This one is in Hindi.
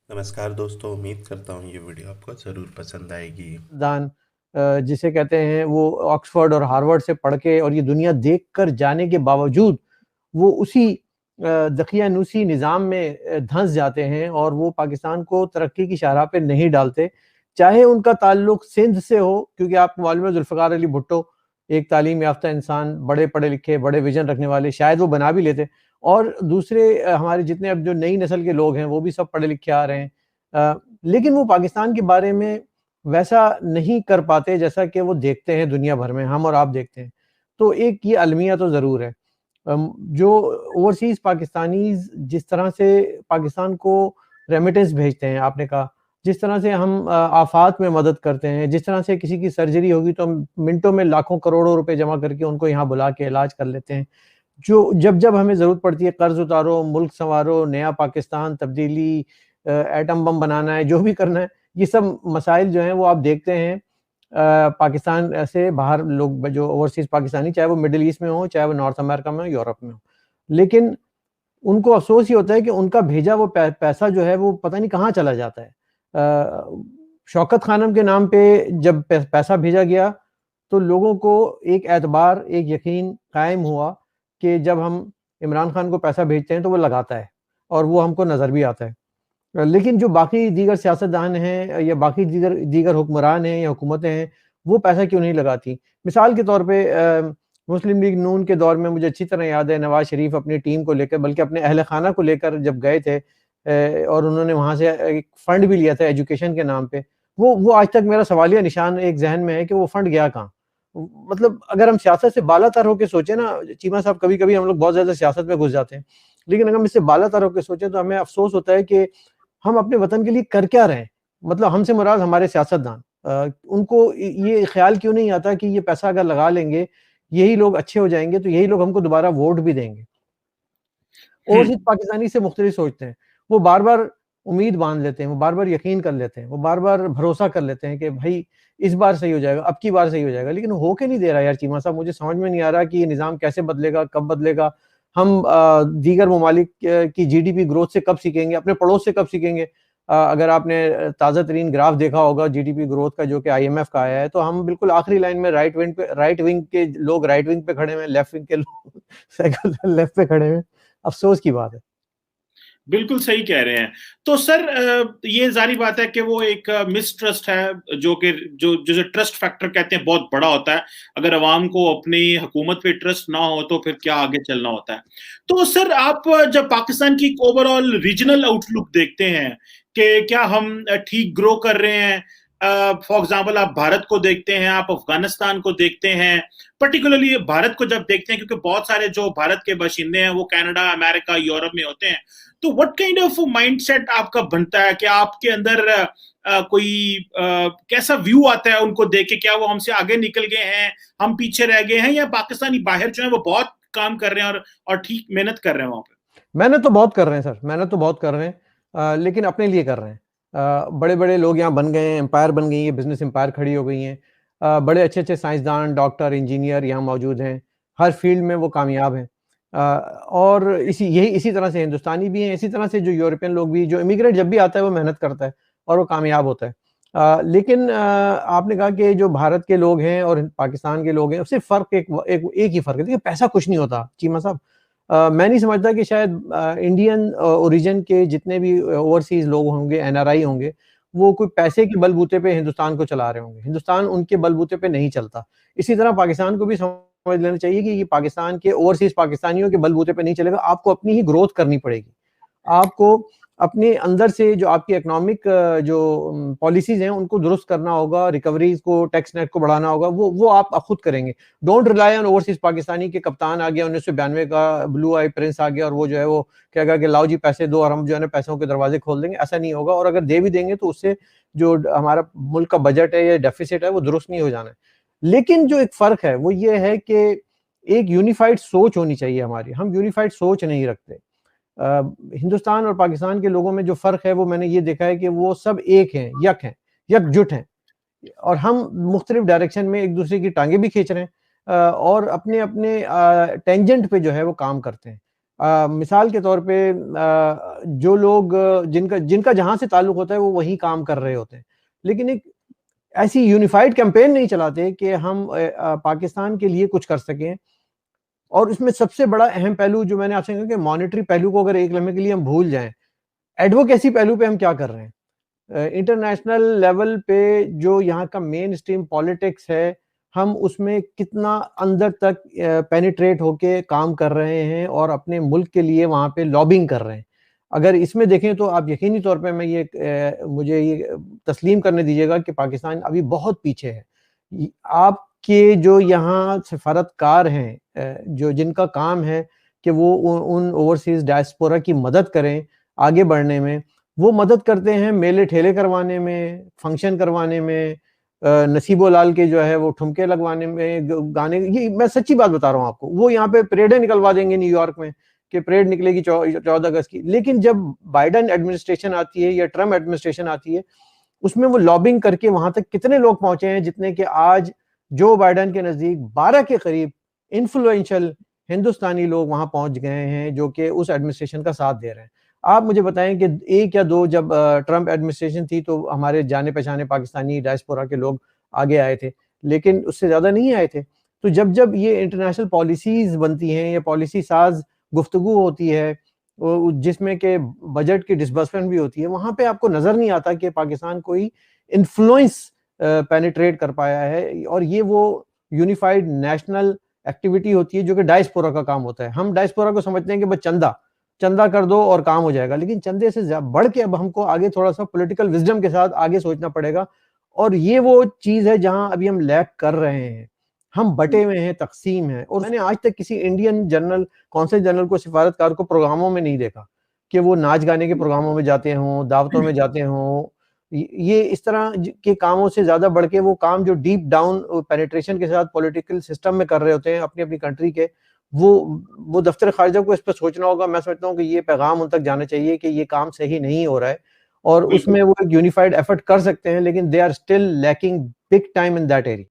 नमस्कार दोस्तों, उम्मीद करता हूँ ये वीडियो आपको ज़रूर पसंद आएगी। दान जिसे कहते हैं वो ऑक्सफोर्ड और हार्वर्ड से पढ़ के और ये दुनिया देख कर जाने के बावजूद वो उसी दकियानूसी निज़ाम में धंस जाते हैं और वो पाकिस्तान को तरक्की की शाहराह पे नहीं डालते। चाहे उनका ताल्लुक सिंध से हो, क्योंकि आपको मालूम है जुल्फ़िकार अली भुट्टो एक तालीम याफ्ता इंसान, बड़े पढ़े लिखे, बड़े विजन रखने वाले, शायद वो बना भी लेते। और दूसरे हमारे जितने अब जो नई नस्ल के लोग हैं वो भी सब पढ़े लिखे आ रहे हैं। लेकिन वो पाकिस्तान के बारे में वैसा नहीं कर पाते जैसा कि वो देखते हैं दुनिया भर में, हम और आप देखते हैं। तो एक ये अलमिया तो ज़रूर है। जो ओवरसीज़ पाकिस्तानीज़ जिस तरह से पाकिस्तान को रेमिटेंस भेजते हैं, आपने कहा, जिस तरह से हम आफ़ात में मदद करते हैं, जिस तरह से किसी की सर्जरी होगी तो हम मिनटों में लाखों करोड़ों रुपए जमा करके उनको यहाँ बुला के इलाज कर लेते हैं। जो जब-जब हमें ज़रूरत पड़ती है कर्ज़ उतारो, मुल्क सँवारो, नया पाकिस्तान, तब्दीली, एटम बम बनाना है, जो भी करना है, ये सब मसाइल जो हैं वो आप देखते हैं पाकिस्तान से बाहर लोग जो ओवरसीज़ पाकिस्तानी, चाहे वो मिडल ईस्ट में हो, चाहे वो नॉर्थ अमेरिका में हो, यूरोप में हो। लेकिन उनको अफ़सोस ये होता है कि उनका भेजा वो पैसा जो है वो पता नहीं कहाँ चला जाता है। शौकत खानम के नाम पे जब पैसा भेजा गया तो लोगों को एक एतबार, एक यकीन कायम हुआ कि जब हम इमरान खान को पैसा भेजते हैं तो वो लगाता है और वो हमको नज़र भी आता है। लेकिन जो बाकी दीगर सियासतदान हैं या बाकी दीगर दीगर हुक्मरान हैं या हुकूमतें हैं, वो पैसा क्यों नहीं लगाती? मिसाल के तौर पे मुस्लिम लीग नून के दौर में मुझे अच्छी तरह याद है नवाज़ शरीफ अपनी टीम को लेकर बल्कि अपने अहल खाना को लेकर जब गए थे और उन्होंने वहाँ से एक फंड भी लिया था एजुकेशन के नाम पे। वो आज तक मेरा सवालिया निशान एक ज़हन में है कि वो फंड गया कहाँ? मतलब अगर हम सियासत से बालातर होके सोचे ना चीमा साहब, कभी-कभी हम लोग बहुत ज़्यादा सियासत में घुस जाते हैं। लेकिन अगर हम इससे बालातर होके सोचे तो हमें अफ़सोस होता है कि हम अपने वतन के लिए कर क्या रहे हैं? मतलब हमसे मुराद हमारे सियासतदान, उनको ये ख्याल क्यों नहीं आता कि ये पैसा अगर लगा लेंगे, यही लोग अच्छे हो जाएँगे, तो यही लोग हमको दोबारा वोट भी देंगे। ओवरसीज़ हम्म। पाकिस्तानी से मुख्तलिफ सोचते हैं। वो बार-बार उम्मीद बाँध लेते हैं, वो बार-बार यकीन कर लेते हैं, वो बार-बार भरोसा कर लेते हैं कि भई इस बार सही हो जाएगा, अब की बार सही हो जाएगा। लेकिन हो के नहीं दे रहा यार चीमा साहब, मुझे समझ में नहीं आ रहा कि ये निज़ाम कैसे बदलेगा, कब बदलेगा? हम दीगर ममालिक की जीडीपी ग्रोथ से कब सीखेंगे, अपने पड़ोस से कब सीखेंगे? अगर आपने ताज़ा तरीन ग्राफ देखा होगा जीडीपी ग्रोथ का जो कि आईएमएफ का आया है, तो हम बिल्कुल आखिरी लाइन में राइट विंग के लोग राइट विंग पे खड़े हुए हैं, लेफ्ट विंग के लोग सेकुलर लेफ्ट पे खड़े हुए हैं। अफ़सोस की बात है। बिल्कुल सही कह रहे हैं। तो सर, ये ज़ाहिर बात है कि वो एक मिसट्रस्ट है, जो कि जो जिसे ट्रस्ट फैक्टर कहते हैं, बहुत बड़ा होता है। अगर अवाम को अपनी हुकूमत पे ट्रस्ट ना हो तो फिर क्या आगे चलना होता है। तो सर, आप जब पाकिस्तान की ओवरऑल रीजनल आउटलुक देखते हैं कि क्या हम ठीक ग्रो कर रहे हैं, फॉर एग्जांपल आप भारत को देखते हैं, आप अफगानिस्तान को देखते हैं, पर्टिकुलरली भारत को जब देखते हैं, क्योंकि बहुत सारे जो भारत के बाशिंदे हैं वो कनाडा, अमेरिका, यूरोप में होते हैं। तो व्हाट काइंड ऑफ माइंडसेट आपका बनता है? क्या आपके अंदर कोई कैसा व्यू आता है उनको देख के? क्या वो हमसे आगे निकल गए हैं, हम पीछे रह गए हैं, या पाकिस्तानी बाहर जो है वो बहुत काम कर रहे हैं और ठीक मेहनत कर रहे हैं वहां पे? मेहनत तो बहुत कर रहे हैं सर, मेहनत तो बहुत कर रहे हैं, लेकिन अपने लिए कर रहे हैं। बड़े-बड़े लोग यहाँ बन गए हैं, एम्पायर बन गई है, बिज़नेस एम्पायर खड़ी हो गई हैं। बड़े अच्छे-अच्छे साइंसदान, डॉक्टर, इंजीनियर यहाँ मौजूद हैं। हर फ़ील्ड में वो कामयाब हैं। और इसी तरह से हिंदुस्तानी भी हैं, इसी तरह से जो यूरोपियन लोग भी, जो इमिग्रेंट जब भी आता है वो मेहनत करता है और वो कामयाब होता है। लेकिन आपने कहा कि जो भारत के लोग हैं और पाकिस्तान के लोग हैं, सिर्फ़ फ़र्क एक ही फ़र्क है। देखिए पैसा कुछ नहीं होता चीमा साहब। मैं नहीं समझता कि शायद इंडियन ओरिजिन के जितने भी ओवरसीज़ लोग होंगे, एनआरआई होंगे, वो कोई पैसे के बलबूते पे हिंदुस्तान को चला रहे होंगे। हिंदुस्तान उनके बलबूते पे नहीं चलता। इसी तरह पाकिस्तान को भी समझ लेना चाहिए कि ये पाकिस्तान के ओवरसीज़ पाकिस्तानियों के बलबूते पे नहीं चलेगा, आपको अपनी ही ग्रोथ करनी पड़ेगी। आपको अपने अंदर से जो आपकी इकोनॉमिक जो पॉलिसीज़ हैं उनको दुरुस्त करना होगा, रिकवरीज़ को, टैक्स नेट को बढ़ाना होगा, वो आप खुद करेंगे। Don't rely on overseas Pakistani के कप्तान आ गया 1992 का ब्लू आई प्रिंस आ गया और वो जो है वो कहेगा कि लाओ जी पैसे दो और हम जो है ना पैसों के दरवाजे खोल देंगे, ऐसा नहीं होगा। और अगर दे भी देंगे तो उससे जो हमारा मुल्क का बजट है या डेफिसिट है वो दुरुस्त नहीं हो जाना है। लेकिन जो एक फ़र्क है वो ये है कि एक यूनिफाइड सोच होनी चाहिए हमारी, हम यूनिफाइड सोच नहीं रखते। हिंदुस्तान और पाकिस्तान के लोगों में जो फ़र्क है वो मैंने ये देखा है कि वो सब एक हैं, यकजुट हैं और हम मुख्तलिफ डायरेक्शन में एक दूसरे की टांगें भी खींच रहे हैं और अपने-अपने टेंजेंट पे जो है वो काम करते हैं। मिसाल के तौर पे जो लोग जिनका जिनका जहां से ताल्लुक होता है वो वहीं काम कर रहे होते हैं, लेकिन एक ऐसी यूनिफाइड कैंपेन नहीं चलाते कि हम पाकिस्तान के लिए कुछ कर सकें। और इसमें सबसे बड़ा अहम पहलू जो मैंने आपसे कहा कि मॉनेटरी पहलू को अगर एक लम्हे के लिए हम भूल जाएं, एडवोकेसी पहलू पे हम क्या कर रहे हैं। इंटरनेशनल लेवल पे जो यहाँ का मेन स्ट्रीम पॉलिटिक्स है, हम उसमें कितना अंदर तक पेनिट्रेट होके काम कर रहे हैं और अपने मुल्क के लिए वहाँ पे लॉबिंग कर रहे हैं। अगर इसमें देखें तो आप यकीनी तौर पे मैं ये मुझे ये तस्लीम करने दीजिएगा कि पाकिस्तान अभी बहुत पीछे है। आपके जो यहाँ सफारतकार हैं, जो जिनका काम है कि वो उन ओवरसीज डायस्पोरा की मदद करें आगे बढ़ने में, वो मदद करते हैं मेले ठेले करवाने में, फंक्शन करवाने में, नसीबो लाल के जो है वो ठुमके लगवाने में, गाने, ये मैं सच्ची बात बता रहा हूँ आपको। वो यहाँ पे परेडें निकलवा देंगे न्यूयॉर्क में कि परेड निकलेगी 14 अगस्त की, लेकिन जब बाइडन एडमिनिस्ट्रेशन आती है या ट्रम्प एडमिनिस्ट्रेशन आती है, उसमें वो लॉबिंग करके वहां तक कितने लोग पहुंचे हैं, जितने कि आज जो बाइडन के नजदीक 12 के करीब इन्फ्लुएंशियल हिंदुस्तानी लोग वहां पहुंच गए हैं जो कि उस एडमिनिस्ट्रेशन का साथ दे रहे हैं। आप मुझे बताएं कि एक या दो जब ट्रम्प एडमिनिस्ट्रेशन थी तो हमारे जाने पहचाने पाकिस्तानी डायस्पोरा के लोग आगे आए थे, लेकिन उससे ज्यादा नहीं आए थे। तो जब जब ये इंटरनेशनल पॉलिसीज बनती हैं या पॉलिसी साज गुफ्तगू होती है जिसमें के बजट की डिसबर्समेंट भी होती है, वहां पे आपको नजर नहीं आता कि पाकिस्तान कोई इन्फ्लुएंस पेनिट्रेट कर पाया है। और ये वो यूनिफाइड नेशनल एक्टिविटी होती है जो कि डायस्पोरा का काम होता है। हम डायस्पोरा को समझते हैं कि बस चंदा चंदा कर दो और काम हो जाएगा, लेकिन चंदे से बढ़ के अब हमको आगे थोड़ा सा पॉलिटिकल विजडम के साथ आगे सोचना पड़ेगा। और ये वो चीज है जहां अभी हम लैक कर रहे हैं, हम बटे हुए हैं, तकसीम है। और मैंने आज तक किसी इंडियन जनरल, कौंसल जनरल को, सिफारतकार को प्रोग्रामों में नहीं देखा कि वो नाच गाने के प्रोग्रामों में जाते हों, दावतों में जाते हों। ये इस तरह के कामों से ज्यादा बढ़ के वो काम जो डीप डाउन पेनिट्रेशन के साथ पॉलिटिकल सिस्टम में कर रहे होते हैं अपनी अपनी कंट्री के, वो दफ्तर खारिजा को इस पर सोचना होगा। मैं समझता हूँ कि ये पैगाम उन तक जाना चाहिए कि ये काम सही नहीं हो रहा है, और उसमें वो एक यूनिफाइड एफर्ट कर सकते हैं, लेकिन they are still lacking big time in that area.